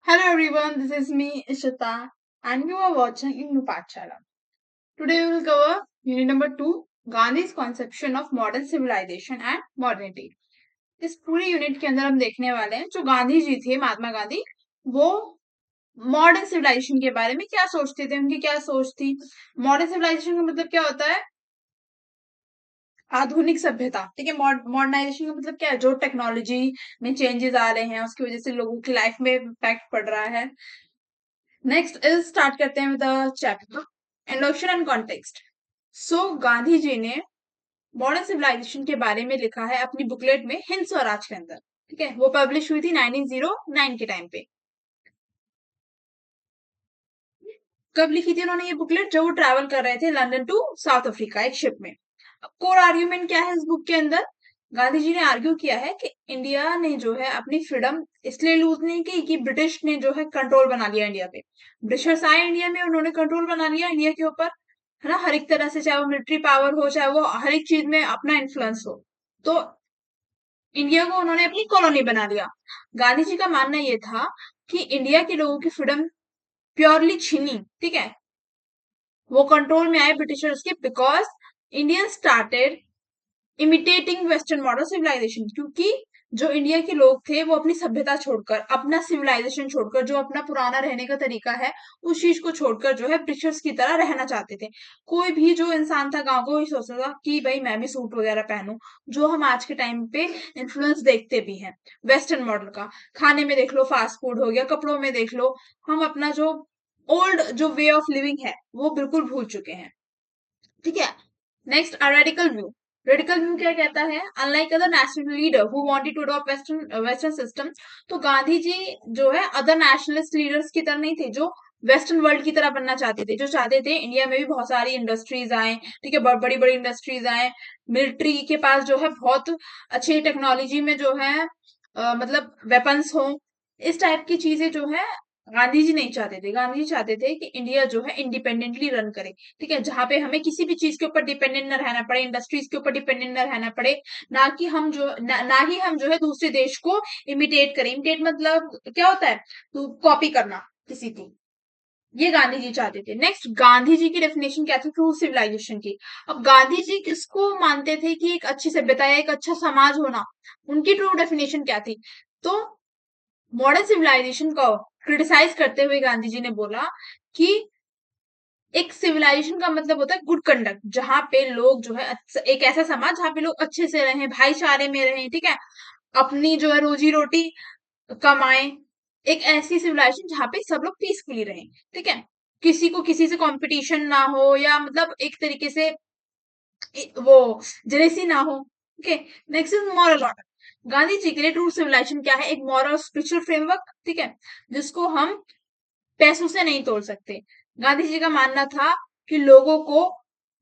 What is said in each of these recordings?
Hello everyone, this is me Ishita and you are watching Innu Pathshala. Today we will cover unit number 2, Gandhi's conception of modern civilization and modernity. इस पूरी unit के अंदर हम देखने वाले हैं जो गांधी जी थे, महात्मा गांधी, वो मॉडर्न सिविलाइजेशन के बारे में क्या सोचते थे, उनकी क्या सोच थी। मॉडर्न सिविलाइजेशन का मतलब क्या होता है? आधुनिक सभ्यता। ठीक है, मॉडर्नाइजेशन का मतलब क्या है? जो टेक्नोलॉजी में चेंजेस आ रहे हैं उसकी वजह से लोगों की लाइफ में इम्पैक्ट पड़ रहा है। नेक्स्ट इज स्टार्ट करते हैं with the chapter introduction and context. So Gandhi ji ने मॉडर्न सिविलाइजेशन के बारे में लिखा है अपनी बुकलेट में हिंद स्वराज के अंदर। ठीक है, वो पब्लिश हुई थी 1909 के टाइम पे। कब लिखी थी उन्होंने ये बुकलेट? जब वो ट्रैवल कर रहे थे लंदन टू साउथ अफ्रीका एक शिप में। कोर आर्ग्यूमेंट क्या है इस बुक के अंदर? गांधी जी ने आर्ग्यू किया है कि इंडिया ने जो है अपनी फ्रीडम इसलिए लूज नहीं की कि ब्रिटिश ने जो है कंट्रोल बना लिया इंडिया पे। ब्रिटिशर्स आए इंडिया में, उन्होंने कंट्रोल बना लिया इंडिया के ऊपर, है ना, हर एक तरह से, चाहे वो मिलिट्री पावर हो, चाहे वो हर एक चीज में अपना इन्फ्लुएंस हो। तो इंडिया को उन्होंने अपनी कॉलोनी बना लिया। गांधी जी का मानना ये था कि इंडिया के लोगों की फ्रीडम प्योरली छीनी। ठीक है, वो कंट्रोल में आए ब्रिटिशर्स के because Indian started imitating western modern civilisation. क्योंकि जो इंडिया के लोग थे वो अपनी सभ्यता छोड़कर, अपना सिविलाइजेशन छोड़कर, जो अपना पुराना रहने का तरीका है उस चीज को छोड़कर जो है ब्रिटिशर्स की तरह रहना चाहते थे। कोई भी जो इंसान था गांव को ही सोचता था कि भाई मैं भी सूट वगैरह पहनूं, जो हम आज के टाइम पे इन्फ्लुएंस देखते भी हैं वेस्टर्न मॉडल का। खाने में देख लो, फास्ट फूड हो गया, कपड़ों में देख लो, हम अपना जो ओल्ड जो वे ऑफ लिविंग है वो बिल्कुल भूल चुके हैं। ठीक है, next radical view. Radical view क्या कहता है? Unlike other national leader who wanted to adopt western system. तो गांधी जी जो है अदर नेशनलिस्ट लीडर्स की तरह नहीं थे जो वेस्टर्न वर्ल्ड की तरह बनना चाहते थे, जो चाहते थे इंडिया में भी बहुत सारी इंडस्ट्रीज आए। ठीक है, बड़ी बड़ी इंडस्ट्रीज आए, मिलिट्री के पास जो है बहुत अच्छी टेक्नोलॉजी में जो है मतलब वेपन्स हो, इस टाइप की चीजें जो है गांधी जी नहीं चाहते थे। गांधी जी चाहते थे कि इंडिया जो है इंडिपेंडेंटली रन करे। ठीक है, जहां पे हमें किसी भी चीज के ऊपर डिपेंडेंट न रहना पड़े, इंडस्ट्रीज के ऊपर डिपेंडेंट न रहना पड़े, ना कि हम जो ना ही हम जो है दूसरे देश को इमिटेट करें। इमिटेट मतलब क्या होता है? तो कॉपी करना किसी की। ये गांधी जी चाहते थे। नेक्स्ट, गांधी जी की डेफिनेशन क्या थी ट्रू सिविलाइजेशन की? अब गांधी जी किसको मानते थे कि एक अच्छी सभ्यता या एक अच्छा समाज होना, उनकी ट्रू डेफिनेशन क्या थी? तो मॉडर्न सिविलाइजेशन को क्रिटिसाइज करते हुए गांधी जी ने बोला कि एक सिविलाइजेशन का मतलब होता है गुड कंडक्ट, जहां पे लोग जो है एक ऐसा समाज जहां पे लोग अच्छे से रहें, भाईचारे में रहें। ठीक है, अपनी जो है रोजी रोटी कमाएं। एक ऐसी सिविलाइजेशन जहां पे सब लोग पीसफुली रहें। ठीक है, किसी को किसी से कंपटीशन ना हो, या मतलब एक तरीके से वो जेलेसी ना हो। Okay, next is moral order. Gandhi ji के लिए ट्रू सिविलाइजेशन क्या है? एक मॉरल स्पिरिचुअल फ्रेमवर्क। ठीक है, जिसको हम पैसों से नहीं तोड़ सकते। गांधी जी का मानना था कि लोगों को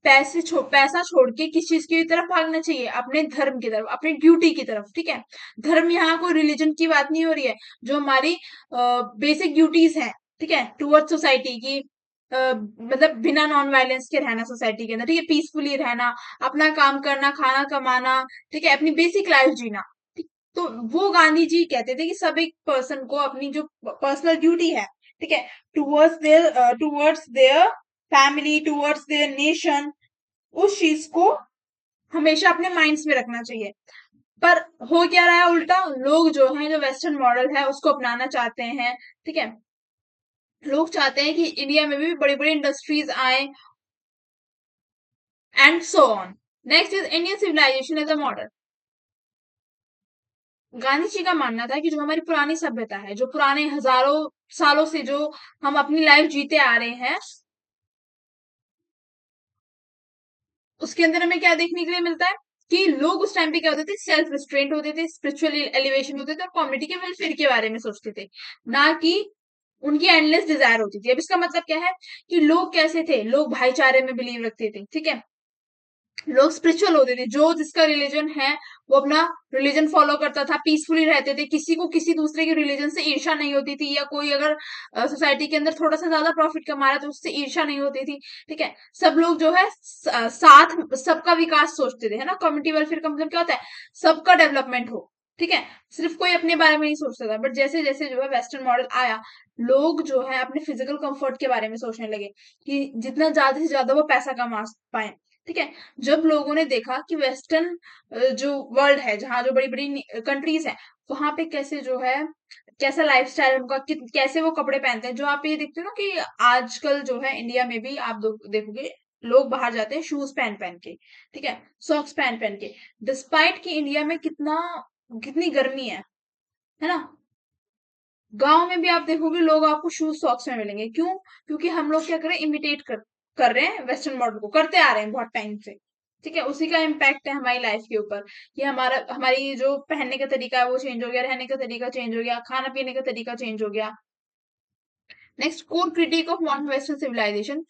पैसा छोड़ के किस चीज की तरफ भागना चाहिए? अपने धर्म की तरफ, अपनी ड्यूटी की तरफ। ठीक है, धर्म यहाँ कोई रिलीजन की बात नहीं हो रही है, जो हमारी बेसिक ड्यूटीज हैं। ठीक है, टुवर्ड्स सोसाइटी की, मतलब बिना नॉन वायलेंस के रहना सोसाइटी के अंदर। ठीक है, पीसफुली रहना, अपना काम करना, खाना कमाना। ठीक है, अपनी बेसिक लाइफ जीना। ठीक, तो वो गांधी जी कहते थे कि सब एक पर्सन को अपनी जो पर्सनल ड्यूटी है, ठीक है, towards their family, towards their nation, उस चीज को हमेशा अपने माइंड्स में रखना चाहिए। पर हो क्या रहा है उल्टा? लोग जो है, जो वेस्टर्न मॉडल है उसको अपनाना चाहते हैं। ठीक है, लोग चाहते हैं कि इंडिया में भी बड़ी बड़ी इंडस्ट्रीज आए and so on. Next is Indian civilization as a model. Gandhi ji का मानना था कि जो हमारी पुरानी सभ्यता है, जो पुराने हजारों सालों से जो हम अपनी लाइफ जीते आ रहे हैं, उसके अंदर हमें क्या देखने के लिए मिलता है कि लोग उस टाइम पे क्या होते थे? सेल्फ रिस्ट्रेंट होते थे, स्पिरिचुअल एलिवेशन होते थे और कम्युनिटी के वेलफेयर के बारे में सोचते थे, ना कि उनकी एंडलेस डिजायर होती थी। अब इसका मतलब क्या है कि लोग कैसे थे? लोग भाईचारे में बिलीव रखते थे। ठीक है, लोग स्पिरिचुअल होते थे, जो जिसका रिलीजन है वो अपना रिलीजन फॉलो करता था, पीसफुली रहते थे, किसी को किसी दूसरे के रिलीजन से ईर्षा नहीं होती थी, या कोई अगर सोसाइटी के अंदर थोड़ा सा ज्यादा प्रॉफिट कमा रहा है तो उससे ईर्षा नहीं होती थी। ठीक है, सब लोग जो है साथ सबका विकास सोचते थे, है ना। कम्युनिटी वेलफेयर का मतलब क्या होता है? सबका डेवलपमेंट हो। ठीक है, सिर्फ कोई अपने बारे में नहीं सोचता था, बट जैसे जैसे जो है वेस्टर्न मॉडल आया, लोग जो है अपने फिजिकल कंफर्ट के बारे में सोचने लगे कि जितना ज्यादा से ज्यादा वो पैसा कमा पाए। ठीक है, जब लोगों ने देखा कि वेस्टर्न जो वर्ल्ड है, जहाँ जो बड़ी बड़ी कंट्रीज है, वहां पे कैसे जो है, कैसा लाइफस्टाइल उनका, कैसे वो कपड़े पहनते हैं, जो आप ये देखते हो ना कि आजकल जो है इंडिया में भी आप देखोगे लोग बाहर जाते हैं शूज पहन पहन के, ठीक है, सॉक्स पहन पहन के, डिस्पाइट कि इंडिया में कितनी गर्मी है ना। गांव में भी आप देखोगे लोग आपको शूज सॉक्स में मिलेंगे, क्यों? क्योंकि हम लोग क्या करें, इमिटेट कर रहे हैं वेस्टर्न मॉडल को, करते आ रहे हैं बहुत टाइम से। ठीक है, उसी का इम्पैक्ट है हमारी लाइफ के ऊपर, कि हमारी जो पहनने का तरीका है वो चेंज हो गया, रहने का तरीका चेंज हो गया, खाना पीने का तरीका चेंज हो गया। Next, core critique of modern western civilization.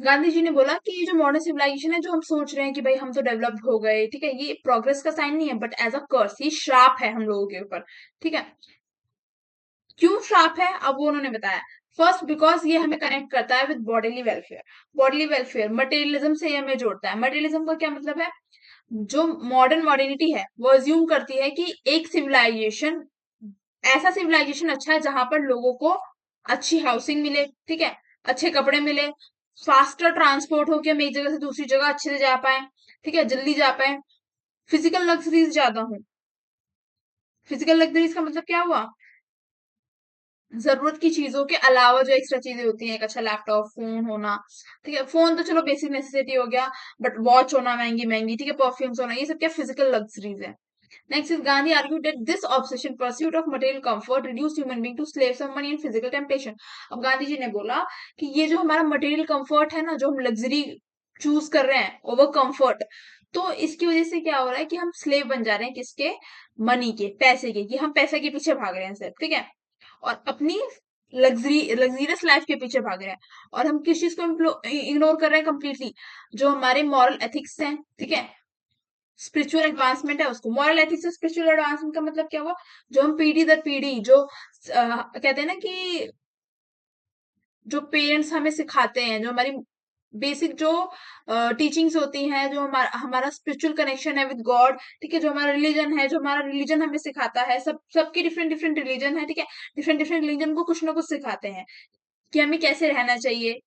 Gandhi ji ने बोला कि ये जो मॉडर्न सिविलाइजेशन है, जो हम सोच रहे हैं कि भाई हम तो डेवलप्ड हो गए, ठीक है, ये प्रोग्रेस का साइन नहीं है, बट एज अ कर्स, ये श्राप है हम लोगों के ऊपर। ठीक है, क्यों श्राप है, अब वो उन्होंने बताया। फर्स्ट, बिकॉज ये हमें कनेक्ट करता है with bodily welfare. Bodily welfare, materialism से ये हमें जोड़ता है। मटेरियलिज्म का क्या मतलब है? जो मॉडर्निटी है वो अज्यूम करती है कि एक सिविलाइजेशन, ऐसा सिविलाइजेशन अच्छा है जहां पर लोगों को अच्छी हाउसिंग मिले, ठीक है, अच्छे कपड़े मिले, फास्टर ट्रांसपोर्ट हो, कि हम एक जगह से दूसरी जगह अच्छे से जा पाए, ठीक है, जल्दी जा पाए, फिजिकल लग्जरीज ज्यादा हो। फिजिकल लग्जरीज का मतलब क्या हुआ? जरूरत की चीजों के अलावा जो एक्स्ट्रा चीजें होती हैं, एक अच्छा लैपटॉप, फोन होना, ठीक है, फोन तो चलो बेसिक नेसेसिटी हो गया, बट वॉच होना महंगी महंगी, ठीक है, परफ्यूम्स होना, ये सब क्या फिजिकल लग्जरीज है। Next is Gandhi argued that this obsession pursuit of material comfort reduced human being to slaves of money and physical temptation. अब गांधी जी ने बोला कि ये जो हमारा मटेरियल कंफर्ट है ना, जो हम लग्जरी चूज कर रहे हैं ओवर कंफर्ट, तो इसकी वजह से क्या हो रहा है कि हम स्लेव बन जा रहे हैं, किसके? मनी के, पैसे के, कि हम पैसे के पीछे भाग रहे हैं सिर्फ, ठीक है, और अपनी लग्जरियस लाइफ के पीछे भाग रहे हैं, और हम किस चीज को इग्नोर कर रहे हैं कंप्लीटली? जो हमारे मॉरल एथिक्स हैं, ठीक है, स्पिरिचुअल एडवांसमेंट है उसको। मॉरल एथिक्स से स्पिरिचुअल एडवांसमेंट का मतलब क्या हुआ? जो हम पीढ़ी दर पीढ़ी जो कहते हैं ना कि जो पेरेंट्स हमें सिखाते हैं, जो हमारी बेसिक जो टीचिंग्स होती हैं, जो हमारा हमारा स्पिरिचुअल कनेक्शन है विद गॉड, ठीक है, जो हमारा रिलीजन है, जो हमारा रिलीजन हमें सिखाता है, सबकी डिफरेंट डिफरेंट रिलीजन है, ठीक है, डिफरेंट डिफरेंट रिलीजन को कुछ ना कुछ सिखाते हैं कि हमें कैसे रहना चाहिए।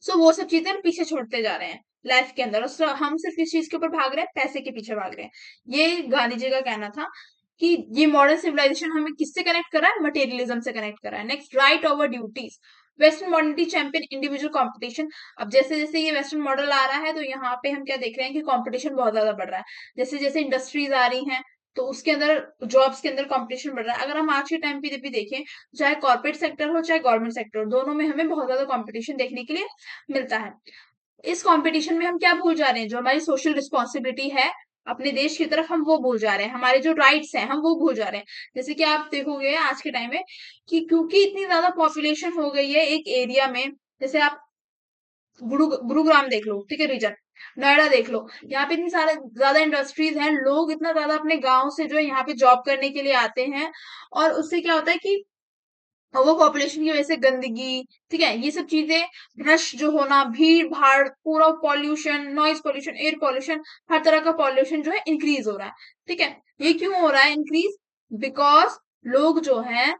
सो वो सब चीजें हम पीछे छोड़ते जा रहे हैं लाइफ के अंदर, और हम सिर्फ इस चीज के ऊपर भाग रहे हैं, पैसे के पीछे भाग रहे हैं। ये गांधी जी का कहना था कि ये मॉडर्न सिविलाइजेशन हमें किससे कनेक्ट कर रहा है? मटेरियलिज्म से कनेक्ट कर रहा है। Next, right over duties. Western modernity champion individual competition. अब जैसे जैसे ये वेस्टर्न मॉडल आ रहा है, तो यहाँ पे हम क्या देख रहे हैं कि कंपटीशन बहुत ज्यादा बढ़ रहा है। जैसे जैसे इंडस्ट्रीज आ रही हैं, तो उसके अंदर जॉब्स के अंदर कंपटीशन बढ़ रहा है। अगर हम आज के टाइम पे भी देखें, चाहे कॉर्पोरेट सेक्टर हो चाहे गवर्नमेंट सेक्टर हो, दोनों में हमें बहुत ज्यादा कंपटीशन देखने के लिए मिलता है। इस कंपटीशन में हम क्या भूल जा रहे हैं? जो हमारी सोशल रिस्पॉन्सिबिलिटी है अपने देश की तरफ, हम वो भूल जा रहे हैं, हमारे जो राइट्स हैं हम वो भूल जा रहे हैं। जैसे कि आप देखोगे आज के टाइम में कि क्योंकि इतनी ज्यादा पॉपुलेशन हो गई है एक एरिया में, जैसे आप गुरुग्राम देख लो, ठीक है, रीजन, नोएडा देख लो, यहाँ पे इतनी सारे ज्यादा इंडस्ट्रीज हैं, लोग इतना ज्यादा अपने गांव से जो है यहाँ पे जॉब करने के लिए आते हैं, और उससे क्या होता है कि ओवर पॉपुलेशन की वजह से गंदगी, ठीक है, ये सब चीजें, रश जो होना, भीड़ भाड़, पूरा pollution, noise pollution, air pollution, हर तरह का पॉल्यूशन जो है इंक्रीज हो रहा है। ठीक है, ये क्यों हो रहा है इंक्रीज? बिकॉज लोग जो है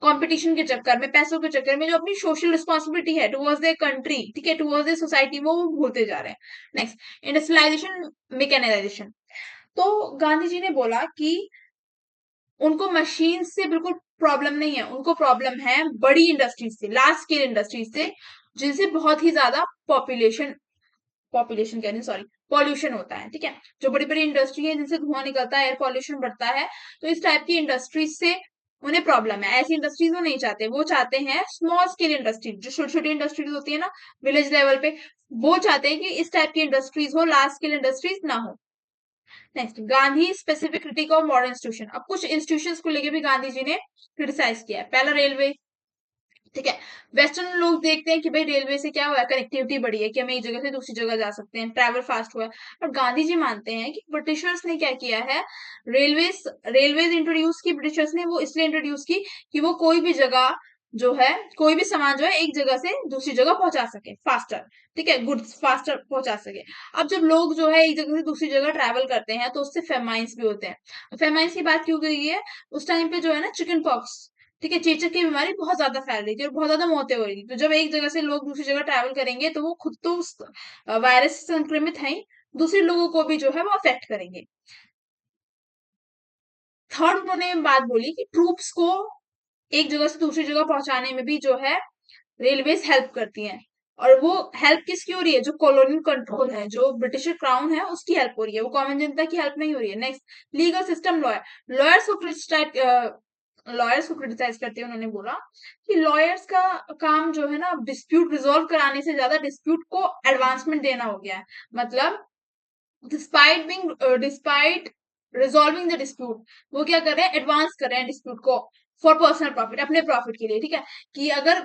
कंपटीशन के चक्कर में, पैसों के चक्कर में, जो अपनी सोशल रिस्पॉन्सिबिलिटी है टुवर्ड्स द कंट्री, ठीक है, टुवर्ड्स द सोसाइटी, वो भूलते जा रहे हैं। Next, industrialisation, mechanisation. तो गांधी जी ने बोला कि उनको मशीन से बिल्कुल प्रॉब्लम नहीं है, उनको प्रॉब्लम है बड़ी इंडस्ट्रीज से, लार्ज स्केल इंडस्ट्रीज से, जिनसे बहुत ही ज्यादा पॉपुलेशन पॉपुलेशन कहने सॉरी पॉल्यूशन होता है। ठीक है, जो बड़ी बड़ी इंडस्ट्री है जिनसे धुआं निकलता है, एयर पॉल्यूशन बढ़ता है, तो इस टाइप की इंडस्ट्रीज से उन्हें प्रॉब्लम है। ऐसी इंडस्ट्रीज वो नहीं चाहते, वो चाहते हैं स्मॉल स्केल इंडस्ट्रीज, जो छोटी छोटी इंडस्ट्रीज होती है ना विलेज लेवल पे, वो चाहते हैं कि इस टाइप की इंडस्ट्रीज हो, लार्ज स्केल इंडस्ट्रीज ना हो। Next, Gandhi specific critic of modern institution. अब कुछ इंस्टीट्यूशंस को लेके भी गांधी जी ने क्रिटिसाइज किया है। पहला, रेलवे, ठीक है, वेस्टर्न लोग देखते हैं कि भाई रेलवे से क्या हुआ है, कनेक्टिविटी बढ़ी है, कि हम एक जगह से दूसरी जगह जा सकते हैं, ट्रैवल फास्ट हुआ है। और गांधी जी मानते हैं कि ब्रिटिशर्स ने क्या किया है, रेलवेज रेलवेज इंट्रोड्यूस की ब्रिटिशर्स ने, वो इसलिए इंट्रोड्यूस की कि वो कोई भी जगह जो है कोई भी सामान जो है एक जगह से दूसरी जगह पहुंचा सके फास्टर, ठीक है, गुड्स फास्टर पहुंचा सके। अब जब लोग जो है एक जगह से दूसरी जगह ट्रैवल करते हैं तो उससे फेमाइन्स भी होते हैं। फेमाइन्स की बात क्यों गई है, उस टाइम पे जो है ना चिकन पॉक्स, ठीक है, चेचक की बीमारी बहुत ज्यादा फैल रही थी और बहुत ज्यादा मौतें हो रही थी। तो जब एक जगह से लोग दूसरी जगह ट्रैवल करेंगे तो वो खुद तो उस वायरस से संक्रमित है ही, दूसरे लोगों को भी जो है वो अफेक्ट करेंगे। थर्ड उन्होंने बात बोली कि ट्रूप्स को एक जगह से दूसरी जगह पहुंचाने में भी जो है रेलवेज हेल्प करती हैं। और वो हेल्प किसकी हो रही है, जो कॉलोनियल कंट्रोल है, जो ब्रिटिश क्राउन है, उसकी हेल्प हो रही है, वो कॉमन जनता की हेल्प नहीं हो रही है। Next, legal system lawyer, lawyers को क्रिटिसाइज करते हुए उन्होंने बोला कि लॉयर्स का काम जो है ना डिस्प्यूट रिजोल्व कराने से ज्यादा डिस्प्यूट को एडवांसमेंट देना हो गया है। मतलब डिस्पाइट रिजॉल्विंग द डिस्प्यूट, वो क्या कर रहे हैं, एडवांस कर रहे हैं डिस्प्यूट को फॉर पर्सनल प्रॉफिट, अपने प्रॉफिट के लिए, ठीक है। कि अगर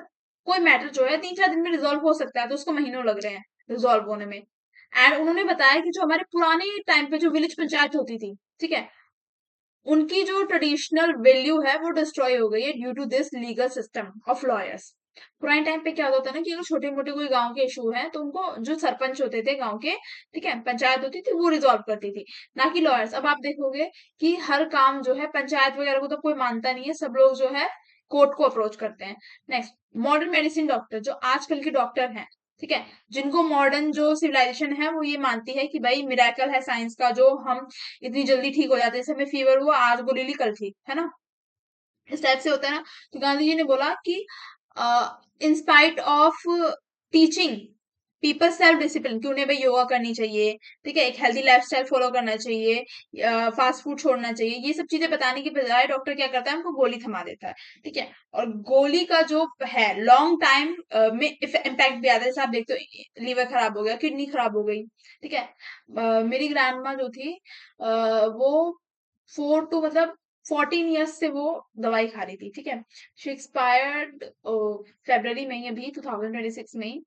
कोई मैटर जो है 3-4 दिन में रिजॉल्व हो सकता है तो उसको महीनों लग रहे हैं रिजॉल्व होने में। एंड उन्होंने बताया कि जो हमारे पुराने टाइम पे जो विलेज पंचायत होती थी, ठीक है, उनकी जो ट्रेडिशनल वैल्यू है वो डिस्ट्रॉय हो गई है due to this legal system of lawyers. पुराने टाइम पे क्या होता था ना कि अगर छोटे मोटे कोई गांव के इशू है तो उनको जो सरपंच होते थे गांव के, ठीक है, पंचायत होती थी, वो रिजॉल्व करती थी, ना कि लॉयर्स। अब आप देखोगे कि हर काम जो है पंचायत वगैरह को तो कोई मानता नहीं है, सब लोग जो है कोर्ट को अप्रोच करते हैं। नेक्स्ट, मॉडर्न मेडिसिन डॉक्टर, जो आजकल के डॉक्टर हैं, ठीक है, जिनको मॉडर्न जो सिविलाइजेशन है वो ये मानती है कि भाई मिराकल है साइंस का, जो हम इतनी जल्दी ठीक हो जाते हैं, जैसे हमें फीवर हुआ आज गोली ली कल ठीक, है ना, इस टाइप से होता है ना। तो गांधी जी ने बोला कि in spite of teaching people self discipline, कि उन्हें भाई योगा करनी चाहिए, ठीक है, एक हेल्दी लाइफस्टाइल फॉलो करना चाहिए, फास्ट फूड छोड़ना चाहिए, ये सब चीजें बताने की बजाय डॉक्टर क्या करता है, हमको गोली थमा देता है, ठीक है। और गोली का जो है लॉन्ग टाइम में इम्पैक्ट भी आता है, जैसे आप देखते हो लीवर खराब हो गया, किडनी खराब हो गई, ठीक है। मेरी ग्रैंड माँ जो थी वो 14 ईयर्स से वो दवाई खा रही थी, ठीक है। शी एक्सपायर्ड फेब्रवरी में ही, अभी 2026 में ही।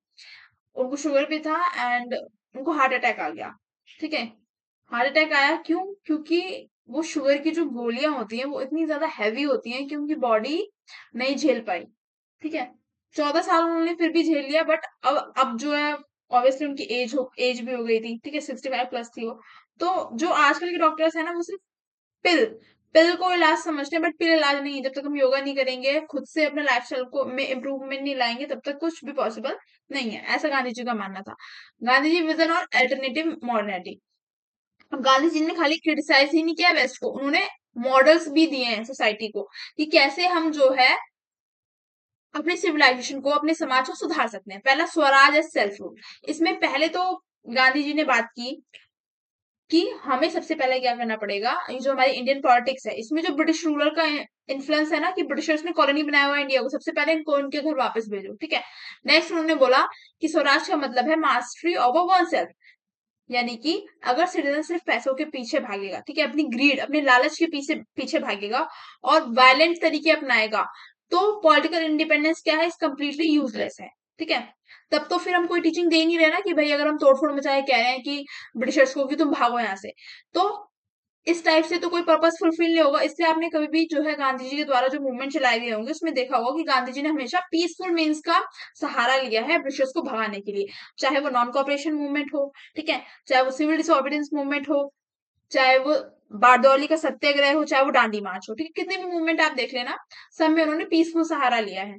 उनको शुगर भी था एंड उनको हार्ट अटैक आ गया, ठीक है। हार्ट अटैक आया क्यों, क्योंकि वो शुगर की जो गोलियां होती हैं वो इतनी ज्यादा हैवी होती हैं कि उनकी बॉडी नहीं झेल पाई, ठीक है। 14 साल उन्होंने फिर भी झेल लिया, बट अब जो है ऑब्वियसली उनकी एज भी हो गई थी, ठीक है, 65 प्लस थी वो। तो जो आजकल के डॉक्टर्स है ना वो सिर्फ पिल पिल को इलाज समझते हैं, बट पिल इलाज नहीं है। जब तक हम योगा नहीं करेंगे, खुद से अपने लाइफस्टाइल को में इम्प्रूवमेंट नहीं लाएंगे, तब तक कुछ भी पॉसिबल नहीं है, ऐसा गांधी जी का मानना था। गांधी जी विजन और अल्टरनेटिव मॉडर्निटी। अब गांधी जी ने खाली क्रिटिसाइज ही नहीं किया वेस्ट को, उन्होंने मॉडल्स भी दिए हैं सोसाइटी को कि कैसे हम जो है अपने सिविलाइजेशन को, अपने समाज को सुधार सकते हैं। पहला, स्वराज एज सेल्फ रूल। इसमें पहले तो गांधी जी ने बात की कि हमें सबसे पहले क्या करना पड़ेगा, ये जो हमारी इंडियन पॉलिटिक्स है इसमें जो ब्रिटिश रूलर का इन्फ्लुएंस है ना, कि ब्रिटिशर्स ने कॉलोनी बनाया हुआ है इंडिया को, सबसे पहले इनको इनके घर वापस भेजो, ठीक है। नेक्स्ट उन्होंने बोला कि स्वराज का मतलब है मास्टरी ओवर वन सेल्फ, यानी कि अगर सिटीजन सिर्फ पैसों के पीछे भागेगा, ठीक है, अपनी ग्रीड, अपने लालच के पीछे पीछे भागेगा और वायलेंट तरीके अपनाएगा, तो पॉलिटिकल इंडिपेंडेंस क्या है, इस कंप्लीटली यूजलेस है, ठीक है। तब तो फिर हम कोई टीचिंग दे नहीं रहे ना कि भाई अगर हम तोड़फोड़ मचाए कह रहे हैं कि ब्रिटिशर्स को कि तुम भागो यहाँ से, तो इस टाइप से तो कोई पर्पस फुलफिल नहीं होगा। इससे आपने कभी भी जो है गांधी जी के द्वारा जो मूवमेंट चलाए गए होंगे उसमें देखा होगा कि गांधी जी ने हमेशा पीसफुल मीन्स का सहारा लिया है ब्रिटिशर्स को भगाने के लिए, चाहे वो नॉन कॉपरेशन मूवमेंट हो, ठीक है, चाहे वो सिविल डिसोबीडियंस मूवमेंट हो, चाहे वो बारदौली का सत्याग्रह हो, चाहे वो डांडी मार्च हो, ठीक है, कितने भी मूवमेंट आप देख लेना, सब में उन्होंने पीसफुल सहारा लिया है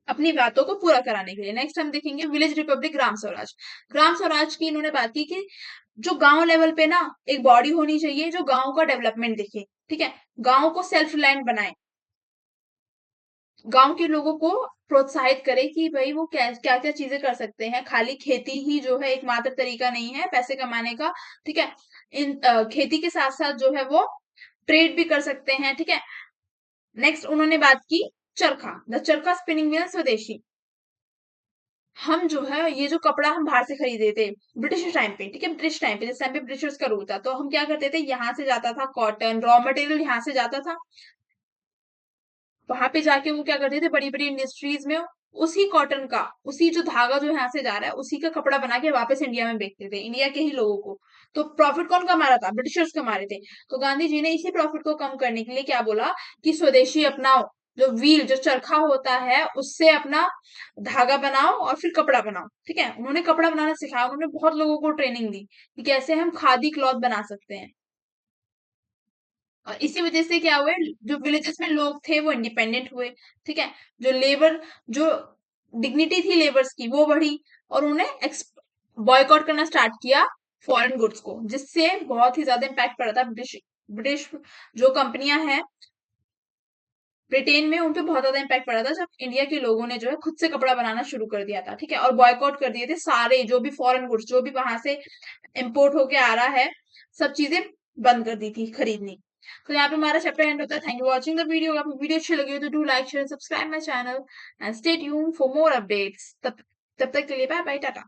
अपनी बातों को पूरा कराने के लिए। नेक्स्ट हम देखेंगे विलेज रिपब्लिक ग्राम स्वराज। ग्राम स्वराज की इन्होंने बात की कि जो गांव लेवल पे ना एक बॉडी होनी चाहिए जो गांव का डेवलपमेंट देखे, ठीक है, गांव को सेल्फ रिलायंट बनाए, गांव के लोगों को प्रोत्साहित करे कि भाई वो क्या क्या क्या चीजें कर सकते हैं, खाली खेती ही जो है एकमात्र तरीका नहीं है पैसे कमाने का, ठीक है। खेती के साथ साथ जो है वो ट्रेड भी कर सकते हैं, ठीक है। नेक्स्ट उन्होंने बात की चरखा, द चरखा स्पिनिंग व्हील स्वदेशी। हम जो है ये जो कपड़ा हम बाहर से खरीदे थे ब्रिटिश टाइम पे, ठीक है, ब्रिटिश टाइम पे, जिस टाइम पे ब्रिटिशर्स का रूल था, तो हम क्या करते थे, यहाँ से जाता था कॉटन रॉ मटेरियल, यहाँ से जाता था, वहां पे जाके वो क्या करते थे बड़ी बड़ी इंडस्ट्रीज में उसी कॉटन का, उसी जो धागा जो यहाँ से जा रहा है उसी का कपड़ा बना के वापस इंडिया में बेचते थे, इंडिया के ही लोगों को। तो प्रॉफिट कौन कमा रहा था, ब्रिटिशर्स कमा रहे थे। तो गांधी जी ने इसी प्रॉफिट को कम करने के लिए क्या बोला कि स्वदेशी अपनाओ, जो व्हील जो चरखा होता है उससे अपना धागा बनाओ और फिर कपड़ा बनाओ। ठीक है, उन्होंने कपड़ा बनाना सिखाया, उन्होंने बहुत लोगों को ट्रेनिंग दी कि कैसे हम खादी क्लॉथ बना सकते हैं। और इसी वजह से क्या हुए, जो विलेजेस में लोग थे वो इंडिपेंडेंट हुए। ठीक है, जो लेबर जो डिग्निटी थी लेबर्स की वो बढ़ी, और उन्हें बॉयकॉट करना स्टार्ट किया फॉरेन गुड्स को, जिससे बहुत ही ज्यादा इम्पैक्ट पड़ा था। ब्रिटिश ब्रिटिश जो कंपनियां हैं ब्रिटेन में, उन पे बहुत ज्यादा इम्पैक्ट पड़ा था जब इंडिया के लोगों ने जो है खुद से कपड़ा बनाना शुरू कर दिया था। ठीक है, और बॉयकॉट कर दिए थे सारे जो भी फॉरेन गुड्स जो भी वहां से इम्पोर्ट होके आ रहा है, सब चीजें बंद कर दी थी खरीदनी। तो यहाँ पे हमारा चैप्टर एंड होता है। Thank you watching the video. आपको वीडियो अच्छी लगी हो तो do like share subscribe my channel and stay tuned for more updates. तब तक के लिए बाय बाय, टाटा।